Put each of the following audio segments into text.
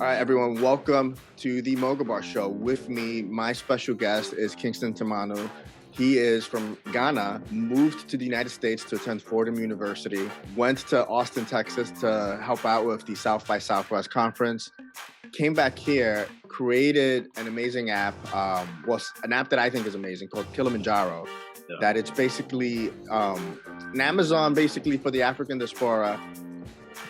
All right, everyone, welcome to the Moga Bar Show. With me, my special guest is Kingston Temanu. He is from Ghana, moved to the United States to attend Fordham University, went to Austin, Texas to help out with the South by Southwest conference, came back here, created an amazing app, an app that I think is amazing called Kilimanjaro. Yeah. That it's basically an Amazon basically for the African diaspora,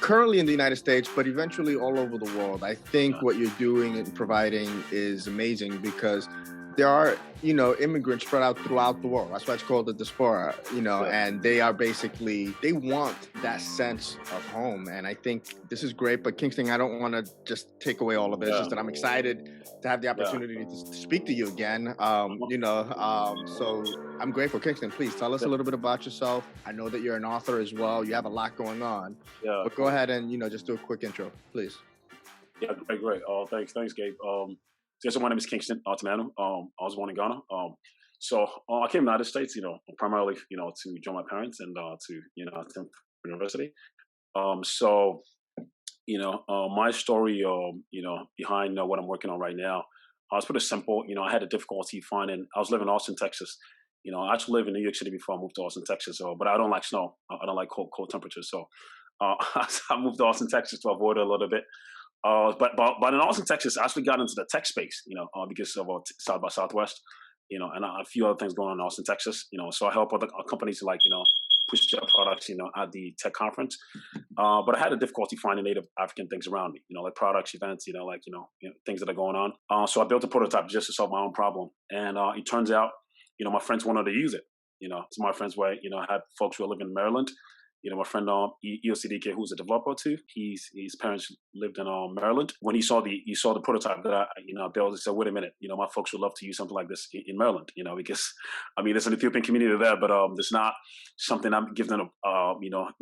currently in the United States, but eventually all over the world. I think what you're doing and providing is amazing because there are, immigrants spread out throughout the world. That's why it's called the diaspora, and they are they want that sense of home. And I think this is great. But Kingston, I don't want to just take away all of it. It's just that I'm excited to have the opportunity to speak to you again. So I'm grateful. Kingston, please tell us a little bit about yourself. I know that you're an author as well. You have a lot going on. Yeah. But go ahead and, just do a quick intro, please. Yeah, great. Thanks, Gabe. So my name is Kingston Temanu. I was born in Ghana. So I came to the United States, primarily, to join my parents and to attend university. My story, behind what I'm working on right now, it's pretty simple. I had a difficulty finding. I was living in Austin, Texas. I actually lived in New York City before I moved to Austin, Texas. But I don't like snow. I don't like cold temperatures. So I moved to Austin, Texas to avoid it a little bit. But in Austin, Texas, I actually got into the tech space, because of South by Southwest, and a few other things going on in Austin, Texas, So I help other companies push their products, at the tech conference. But I had a difficulty finding native African things around me, like products, events, things that are going on. So I built a prototype just to solve my own problem. And it turns out, my friends wanted to use it. So my friends I had folks who live in Maryland. My friend EOCDK, who's a developer too, his parents lived in Maryland. When he saw the prototype that I built, he said, "Wait a minute, my folks would love to use something like this in Maryland, because there's an Ethiopian community there, but there's not something I'm giving them,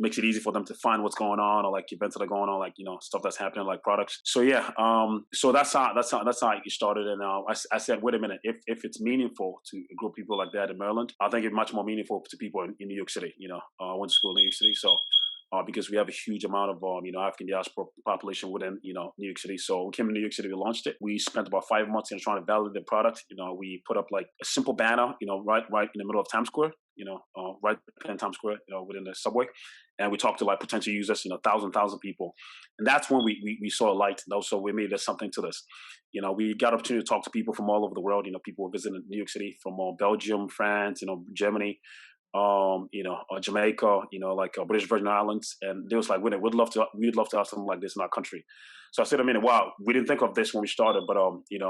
makes it easy for them to find what's going on or like events that are going on, stuff that's happening, like products. So yeah, so that's how it started. And I said, wait a minute, if it's meaningful to a group of people like that in Maryland, I think it's much more meaningful to people in New York City. I went to school in New York City. So, because we have a huge amount of, African diaspora population within, New York City. So we came to New York City, we launched it. We spent about 5 months, trying to validate the product. We put up like a simple banner, right in the middle of Times Square, right in Times Square, within the subway. And we talked to like potential users, thousand people. And that's when we saw a light. And also we made there's something to this. We got opportunity to talk to people from all over the world. People were visiting New York City from Belgium, France, Germany. Jamaica, British Virgin Islands, and they was like, we'd love to have something like this in our country. So I said, wow, we didn't think of this when we started, but it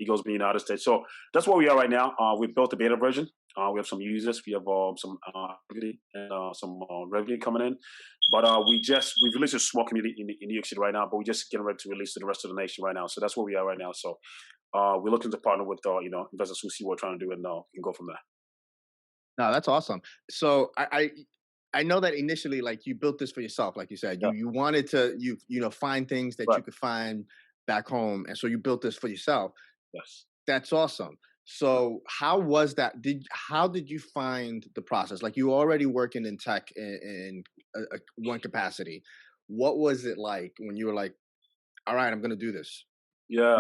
goes to the United States. So that's where we are right now. We built a beta version. We have some users, we have some activity and some revenue coming in, but we've released a small community in New York City right now, but we're just getting ready to release to the rest of the nation right now. So that's where we are right now. So we're looking to partner with investors who see what we're trying to do, and we can go from there. No, that's awesome. So I know that initially, like, you built this for yourself, like you said, you wanted to find things that you could find back home, and so you built this for yourself. Yes, that's awesome. So how was that? How did you find the process? Like, you were already working in tech in one capacity. What was it like when you were like, all right, I'm going to do this? Yeah.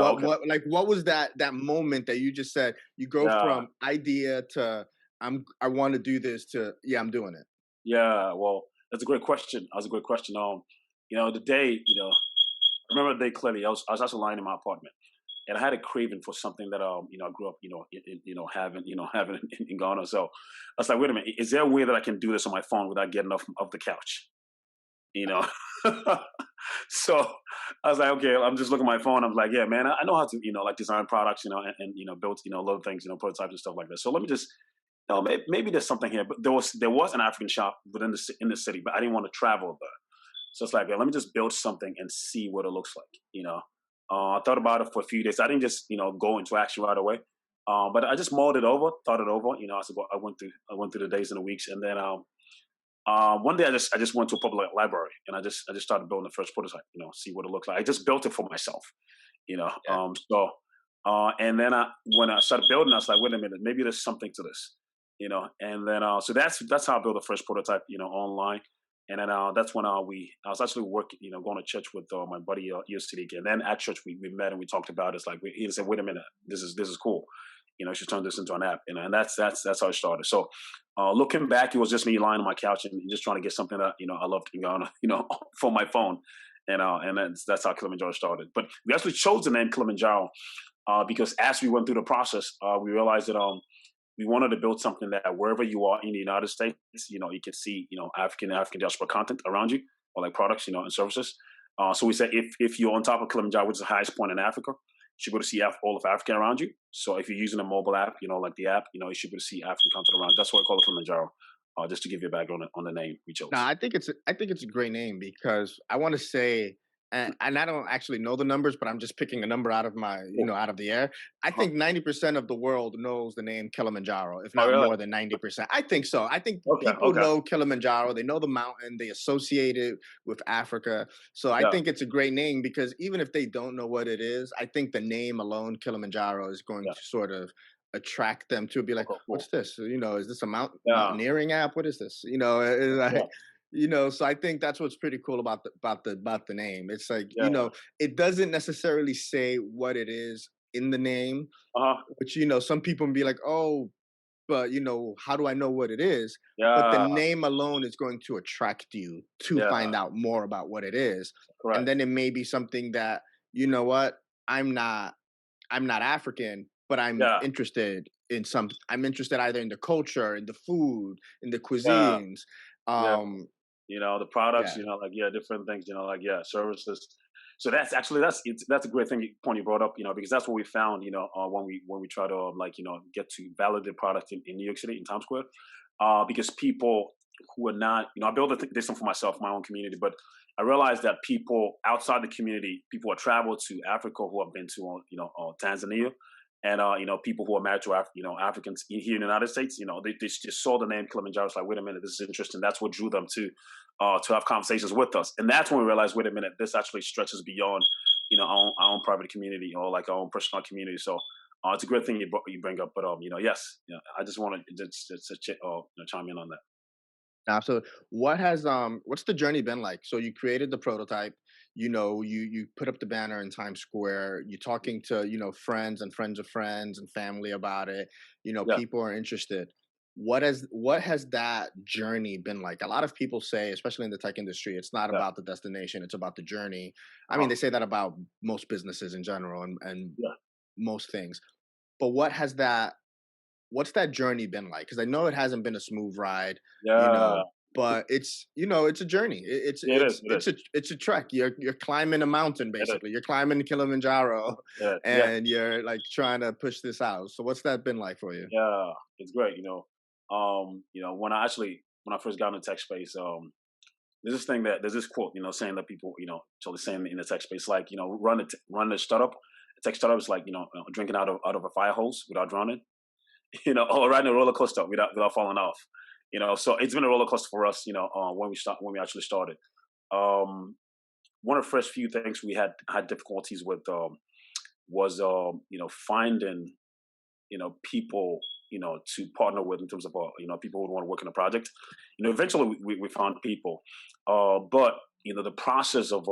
What was that moment that you just said, you go from idea to I want to do this to, I'm doing it? Yeah, well, that's a great question. The day, I remember the day clearly. I was actually lying in my apartment, and I had a craving for something that I grew up, having in Ghana. So I was like, wait a minute, is there a way that I can do this on my phone without getting off of the couch? So I was like, okay, I'm just looking at my phone. I'm like, yeah, man, I know how to, design products, and build, little things, prototypes and stuff like that. So let me just. Maybe there's something here, but there was an African shop in the city, but I didn't want to travel there. So it's like, let me just build something and see what it looks like. I thought about it for a few days. I didn't just go into action right away, but I just mulled it over, thought it over. I went through the days and the weeks, and then one day I just went to a public library, and I just started building the first prototype. See what it looked like. I just built it for myself. And then when I started building, I was like, wait a minute, maybe there's something to this. And then so that's how I built the first prototype, online. And then that's when I was actually working, going to church with my buddy yesterday. And then at church we met and we talked about it. It's like he said, "Wait a minute, this is cool. You should turn this into an app." And that's how it started. So looking back, it was just me lying on my couch and just trying to get something that I loved, for my phone. And that's how Kilimanjaro started. But we actually chose the name Kilimanjaro because as we went through the process, we realized that we wanted to build something that wherever you are in the United States, you can see, African diaspora content around you, or like products, and services. So we said if you're on top of Kilimanjaro, which is the highest point in Africa, you should be able to see all of Africa around you. So if you're using a mobile app, like the app, you should be able to see African content around. That's why we call it Kilimanjaro. Just to give you a background on the name we No, chose. I think it's a great name because I want to say, and I don't actually know the numbers, but I'm just picking a number out of Yeah. out of the air. I Uh-huh. think 90% of the world knows the name Kilimanjaro, if Oh, not really? more than 90%. I think so. I think Okay. people Okay. know Kilimanjaro. They know the mountain. They associate it with Africa. So I Yeah. think it's a great name because even if they don't know what it is, I think the name alone, Kilimanjaro, is going Yeah. to sort of attract them to be like, Okay. "What's Cool. this? Is this a Yeah. mountaineering app? What is this?" It's Yeah. like, so I think that's what's pretty cool about the name. It's like, Yeah. it doesn't necessarily say what it is in the name, Uh huh. which some people be like, "Oh, but how do I know what it is?" But the Yeah. name alone is going to attract you to Yeah. find out more about what it is. And Correct. then it may be something that, what, I'm not I'm not African, but Yeah. I'm interested either in the culture, in the food, in the Yeah. cuisines. Yeah. Um, The products, yeah. like yeah, different things, services. So that's a great point you brought up, because that's what we found, when we try to get to validate product in New York City in Times Square, because people who are not, I built this one for myself, my own community, but I realized that people outside the community, people who have traveled to Africa, who have been to Tanzania, and people who are married to Africans here in the United States, they just saw the name Kilimanjaro. It's like, wait a minute, this is interesting. That's what drew them to have conversations with us, and that's when we realized, wait a minute, this actually stretches beyond our own private community or like our own personal community. So it's a great thing you bring up. But yes, I just want to chime in on that. Absolutely. What's the journey been like? So you created the prototype, you put up the banner in Times Square, you're talking to, friends and friends of friends and family about it, Yeah. people are interested. What has that journey been like? A lot of people say, especially in the tech industry, it's not Yeah. about the destination, it's about the journey. I mean, Uh-huh. they say that about most businesses in general and Yeah. most things. But what's that journey been like? Because I know it hasn't been a smooth ride, you Yeah. know, but it's a journey. It's It is. it's It it's is. a trek. You're climbing a mountain It is. basically. You're climbing Kilimanjaro, It is. Yeah. and you're like trying to push this out. So what's that been like for you? Yeah. It's great. When I first got into tech space, there's this quote, saying that people, totally saying in the tech space, like, run a startup. A tech startup is like, drinking out of a fire hose without drowning, or riding a roller coaster without falling off. So it's been a roller coaster for us, when we actually started. Um, One of the first few things we had difficulties with was finding people to partner with in terms of people who want to work in a project. Eventually we found people, but the process of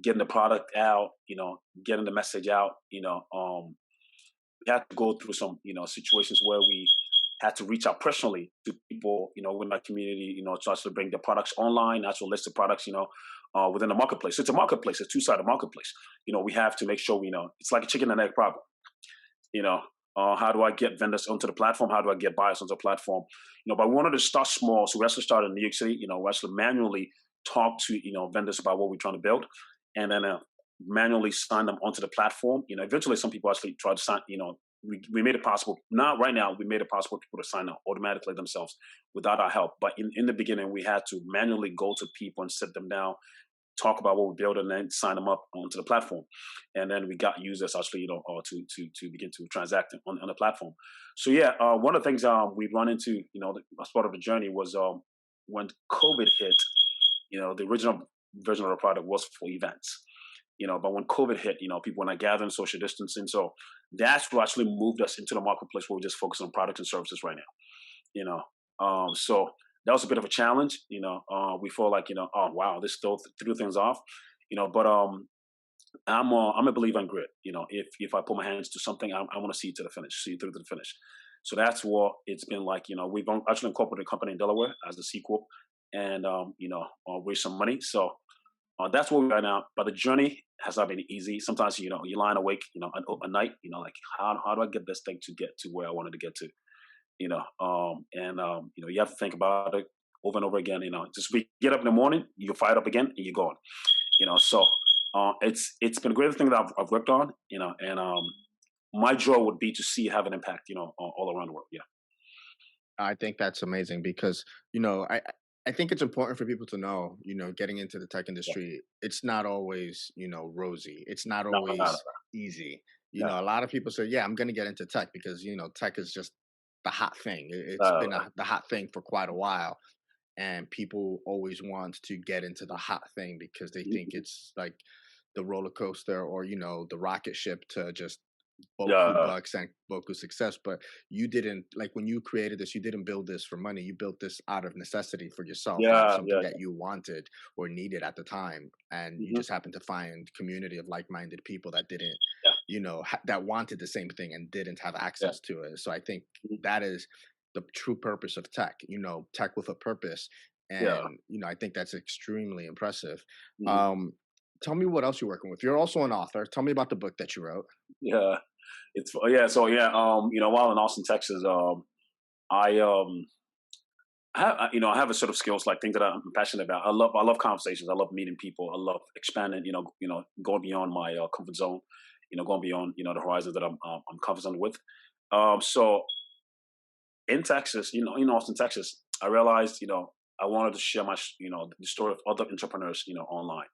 getting the product out, getting the message out, we had to go through some situations where we had to reach out personally to people within our community, to actually bring the products online, actually list the products, within the marketplace. So it's a marketplace, a two-sided marketplace. We have to make sure we know it's like a chicken and egg problem. you know how do I get vendors onto the platform? How do I get buyers onto the platform? But we wanted to start small, so we actually started in New York City. We actually manually talk to vendors about what we're trying to build, and then manually sign them onto the platform. Eventually some people actually try to sign. We made it possible. Not right now. We made it possible for people to sign up automatically themselves without our help. But in the beginning, we had to manually go to people and sit them down, talk about what we built, and then sign them up onto the platform. And then we got users actually, to begin to transact on the platform. So yeah, one of the things we run into, as part of the journey was when COVID hit. The original version of the product was for events. But when COVID hit, people were not gathering, social distancing. So that's what actually moved us into the marketplace where we just focus on products and services right now. So that was a bit of a challenge. We feel like, oh wow, this still threw things off. But I'm a believer in grit. If I put my hands to something, I want to see it to the finish, see it through to the finish. So that's what it's been like. We've actually incorporated a company in Delaware as a C corp, and raise some money. So that's where we are now. But the journey has not been easy. Sometimes you're lying awake, a night, like how do I get this thing to get to where I wanted to get to? You have to think about it over and over again. Just we get up in the morning, you fire it up again, and you're gone. So it's been a great thing that I've worked on. And my joy would be to see have an impact. All around the world. Yeah. I think that's amazing because, you know, I I think it's important for people to know, getting into the tech Yeah. industry, it's not always, rosy. It's not No, no, no, always easy. no. A lot of people say, yeah, I'm going to get into tech because, tech is just the hot thing. It's No, been the hot thing for quite a while. And people always want to get into the hot thing because they think mhm. it's like the roller coaster or, the rocket ship to just Boku Yeah. bucks and Boku success, but you didn't like when you created this, you didn't build this for money. You built this out of necessity for yourself, out of Yeah. something Yeah. that you wanted or needed at the time. And you Hmm. just happened to find community of like-minded people that didn't, Yeah. that wanted the same thing and didn't have Yeah. access to it. So I think Mhm. that is the true purpose of tech, tech with a purpose. Yeah. And, I think that's extremely impressive. Mhm. Um, Tell me what else you're working with. You're also an author. Tell me about the book that you wrote. Yeah. Yeah. So yeah. While in Austin, Texas, I I have a sort of skills like things that I'm passionate about. I love conversations. I love meeting people. I love expanding. Going beyond my comfort zone. Going beyond the horizons that I'm comfortable with. So in Texas, in Austin, Texas, I realized I wanted to share the story of other entrepreneurs online.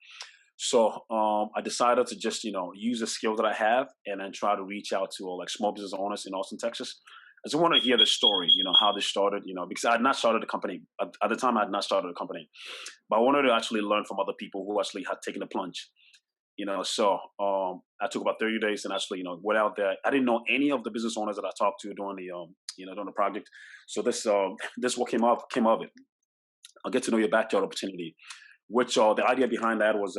So I decided to just use the skill that I have and then try to reach out to like small business owners in Austin, Texas. I just want to hear the story, how this started, because I had not started a company at the time. I had not started a company, but I wanted to actually learn from other people who actually had taken the plunge. So I took about 30 days and actually went out there. I didn't know any of the business owners that I talked to during the project. So this this what came of it. I'll get to know your backyard opportunity, which the idea behind that was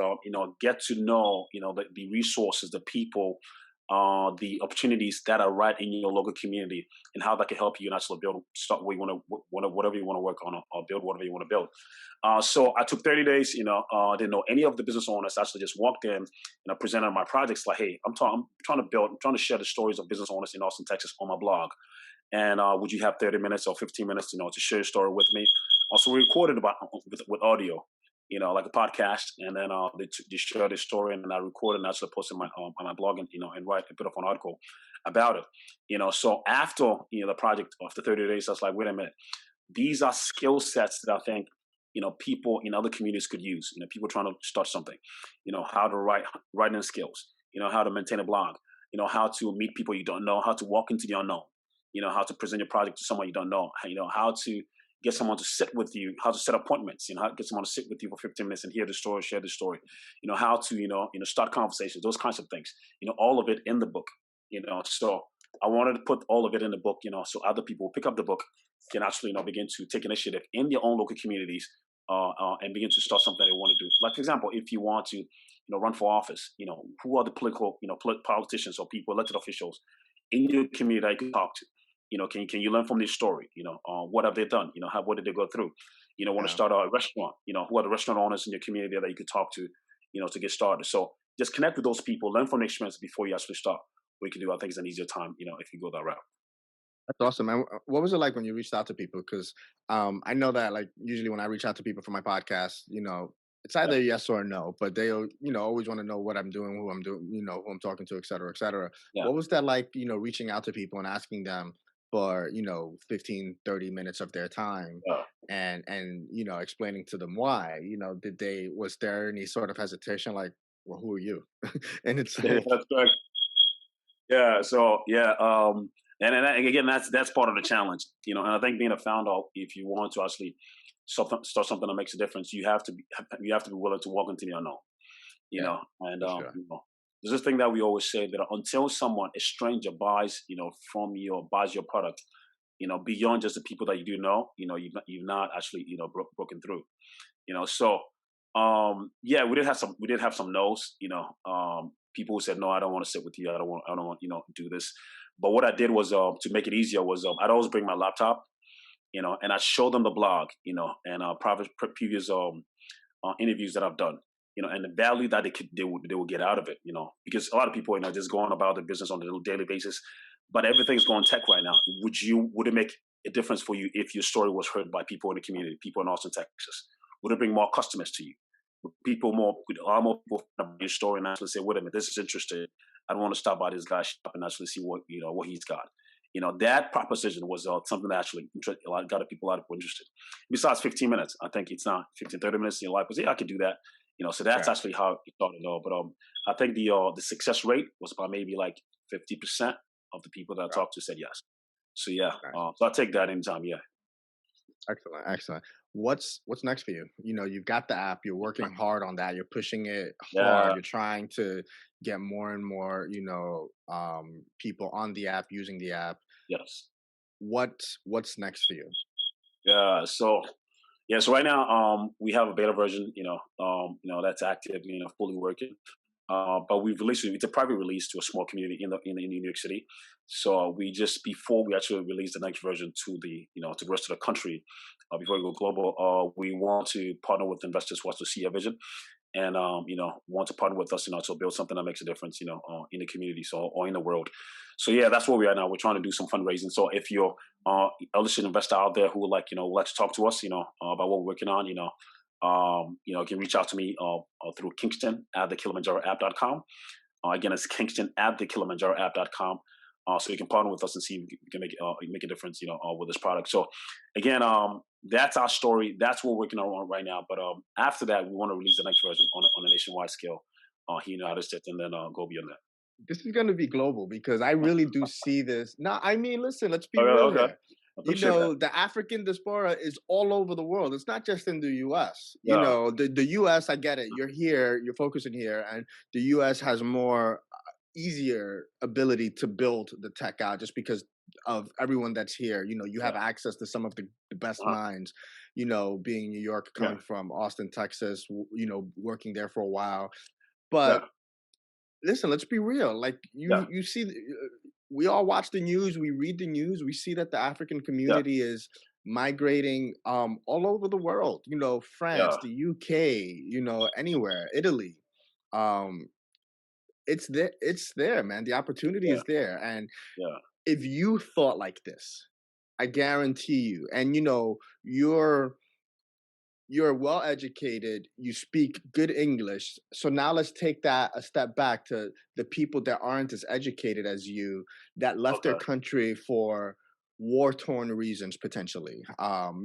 get to know the resources, the people, the opportunities that are right in your local community, and how that can help you and actually start where you whatever you want to work on, or build whatever you want to build. So I took 30 days. Didn't know any of the business owners. I actually just walked in and I presented my projects. Like, hey, I'm trying to build. I'm trying to share the stories of business owners in Austin, Texas, on my blog. And would you have 30 minutes or 15 minutes, to share your story with me? Also, we recorded about with audio, like a podcast, and then they share the story, and then I recorded and actually posted on my blog, and and write a bit of an article about it. So after the project, after 30 days, I was like, wait a minute, these are skill sets that I think people in other communities could use. People trying to start something, how to writing skills, how to maintain a blog, how to meet people you don't know, how to walk into the unknown, how to present your project to someone you don't know, how to get someone to sit with you, how to set appointments, how to get someone to sit with you for 15 minutes and hear the story, share the story, how to start conversations, those kinds of things, all of it in the book. So I wanted to put all of it in the book, so other people will pick up the book, can actually begin to take initiative in their own local communities, and begin to start something they want to do. Like, for example, if you want to run for office, who are the political politicians or people, elected officials in your community that you can talk to? Can you learn from their story? What have they done? What did they go through? Want to Yeah. start a restaurant? Who are the restaurant owners in your community that you could talk to? To get started. So just connect with those people, learn from their experience before you actually start. What you can do, I think, is an easier time. If you go that route. That's awesome, man. What was it like when you reached out to people? Because I know that, like, usually when I reach out to people for my podcast, it's Yeah. either yes or no, but they, always want to know what I'm doing, who I'm doing, who I'm talking to, et cetera, et cetera. Yeah. What was that like, reaching out to people and asking them for, 15, 30 minutes of their time Yeah. and, explaining to them why, was there any sort of hesitation like, well, who are you? And it's Yeah, like, that's correct. Yeah. So yeah. And again, that's part of the challenge. And I think being a founder, if you want to actually start something that makes a difference, you have to be willing to walk into the unknown. yeah, And for sure. there's this thing that we always say that until someone, a stranger, buys your product, beyond just the people that you do know, you've not actually, broken through, so, yeah, we did have some no's, people who said, no, I don't want to sit with you. I don't want, do this. But what I did was, to make it easier was, I'd always bring my laptop, and I show them the blog, and previous interviews that I've done, and the value that they will get out of it, because a lot of people, just go on about their business on a daily basis, but everything's going tech right now. Would it make a difference for you if your story was heard by people in the community, people in Austin, Texas? Would it bring more customers to you? Would a lot more people find out your story and actually say, wait a minute, this is interesting. I don't want to stop by this guy's shop and actually see what he's got. That proposition was something that actually got a lot of people interested. Besides 15 minutes, I think it's not 15, 30 minutes in your life. Yeah, I could do that. So that's Right. actually how it started. But I think the success rate was about maybe like 50% of the people that I Right. talked to said yes. So yeah, Nice. so I take that anytime. Yeah, Excellent. Excellent. What's next for you? You've got the app. You're working hard on that. You're pushing it hard. yeah, You're trying to get more and more, people on the app using the app. yes, What's next for you? yeah. So right now, we have a beta version, that's active, fully working. But we've released it. It's a private release to a small community in New York City. So we just before we actually release the next version to the rest of the country, before we go global, we want to partner with investors who want to see our vision and want to partner with us, to build something that makes a difference, in the community, so or in the world. So yeah, that's where we are now. We're trying to do some fundraising. So if you're a listed investor out there who would like to talk to us, about what we're working on, you can reach out to me through Kingston at the Kilimanjaro app.com. Again, it's Kingston at the Kilimanjaro app.com. So you can partner with us and see if we can make a difference, with this product. So again, that's our story. That's what we're working on right now. But after that, we want to release the next version on a nationwide scale here in the United States, and then go beyond that. This is going to be global because I really do see this. No, I mean, listen, let's be Okay, real okay. here. Appreciate that. The African diaspora is all over the world. It's not just in the US. Yeah. The US, I get it. You're here, you're focusing here, and the US has more easier ability to build the tech out just because of everyone that's here. You have Yeah. access to some of the best Uh-huh. minds, being in New York, Yeah. coming from Austin, Texas, working there for a while. But Yeah. listen, let's be real. Like Yeah. you see, we all watch the news, we read the news, we see that the African Yeah. community is migrating all over the world. France, Yeah. the UK, anywhere, Italy. Um, it's there. It's there, man. The opportunity Yeah. is there, and Yeah. if you thought like this, I guarantee you, and you're well educated, you speak good English. So now let's take that a step back to the people that aren't as educated as you that left their Okay. country for war torn reasons potentially.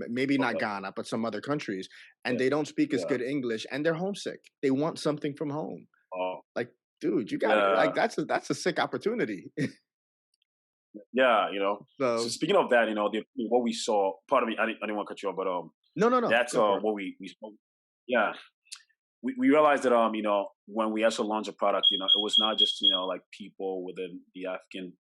Maybe not Okay. Ghana, but some other countries, and Yeah. they don't speak as Yeah. good English and they're homesick. They want something from home. Oh. Like, dude, you got it. Yeah. Like that's a sick opportunity. Yeah. So So speaking of that, what we saw. Pardon me. I didn't want to cut you off, but no, that's go for it. what we spoke. Yeah. We realized that when we actually launched a product, it was not just like people within the African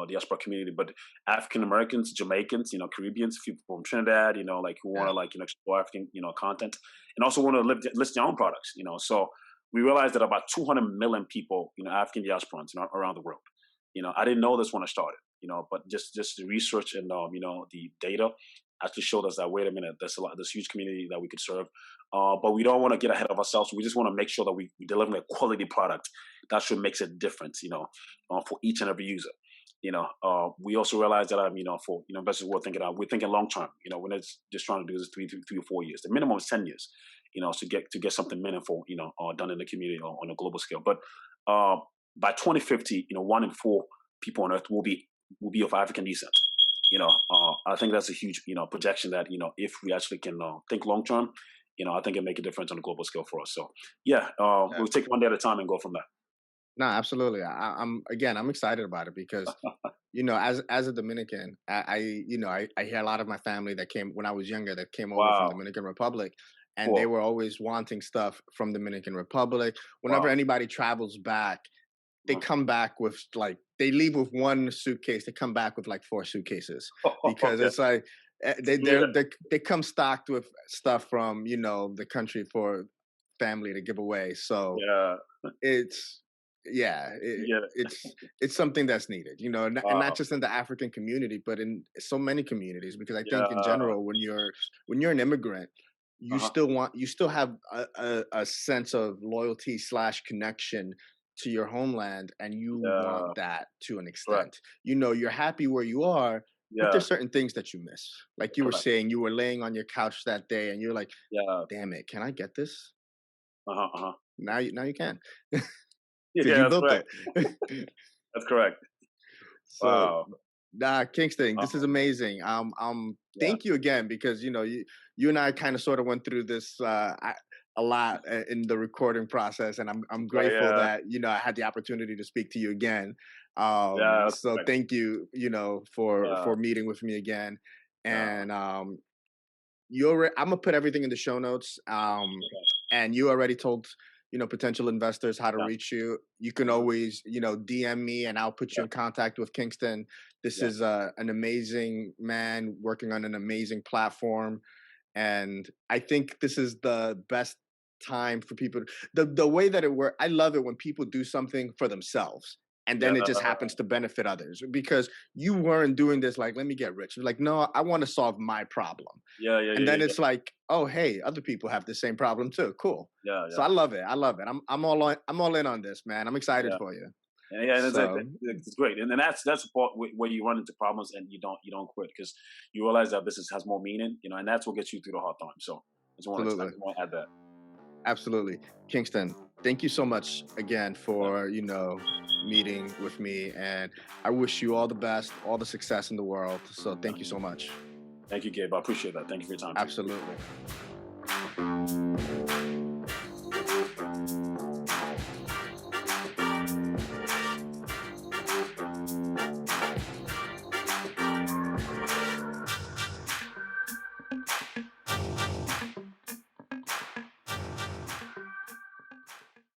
diaspora community, but African Americans, Jamaicans, Caribbeans, people from Trinidad, like who want Yeah, to explore African content, and also want to list their own products. So we realized that about 200 million people, African diasporans, around the world. I didn't know this when I started, but just the research and the data actually showed us that, wait a minute, there's huge community that we could serve. But we don't want to get ahead of ourselves. We just want to make sure that we deliver a quality product that should makes a difference, for each and every user. We also realize that, for investors who are thinking, we're thinking long term. We're not just trying to do this 3 or 4 years. The minimum is 10 years. To get something meaningful, done in the community or on a global scale. But by 2050, 1 in 4 people on Earth will be of African descent. I think that's a huge, projection that, if we actually can think long term, I think it make a difference on a global scale for us. So yeah, yeah. we'll take one day at a time and go from there. No, absolutely. I'm excited about it because as a Dominican, I hear a lot of my family that came when I was younger that came over from Wow, Dominican Republic, and they cool, were always wanting stuff from Dominican Republic. Whenever wow, anybody travels back, they come back with like they leave with one suitcase, they come back with like four suitcases because Okay. it's like Yeah. they come stocked with stuff from the country for family to give away. So Yeah. it's yeah, Yeah. it's something that's needed, and not Wow. just in the African community, but in so many communities. Because I think in Yeah. general, when you're an immigrant, Uh-huh. you still have a sense of loyalty slash connection to your homeland, and you want Yeah. that to an Correct. extent. You're happy where you are, but Yeah. there's certain things that you miss. Like you were Correct. saying, you were laying on your couch that day, and you're like, Yeah. "Damn it, can I get this?" Uh-huh. Uh-huh. Now you can, because Yeah, you that's built correct. it. That's correct. So, Wow. nah, Kingston, this is Uh-huh. amazing. Yeah. Thank you again, because you and I kind of sort of went through this a lot in the recording process, and I'm Right. grateful Yeah. that I had the opportunity to speak to you again. Yeah, that's So correct. thank you, Yeah. for meeting with me again, Yeah. and I'm gonna put everything in the show notes. Okay. And you already told potential investors how to Yeah. reach you. You can Uh-huh. always DM me, and I'll put you Yeah. in contact with Kingston. This Yeah. is an amazing man working on an amazing platform, and I think this is the best time for people the way that it works. I love it when people do something for themselves, and Yeah. then it just happens to benefit others, because you weren't doing this like, let me get rich. You're like, no, I want to solve my problem. Yeah. Yeah. And Yeah. then Yeah. it's like, oh, hey, other people have the same problem too. Cool. Yeah. So Yeah. I love it. I love it. I'm all in on this, man. I'm excited Yeah. for you. And it's, So it's great, and that's the part where you run into problems and you don't quit because you realize that business has more meaning, and that's what gets you through the hard times. So I absolutely. just want to add that. Absolutely. Kingston, thank you so much again Yeah. for, meeting with me, and I wish you all the best, all the success in the world. So thank you so much. Thank you, Gabe. I appreciate that. Thank you for your time too. Absolutely.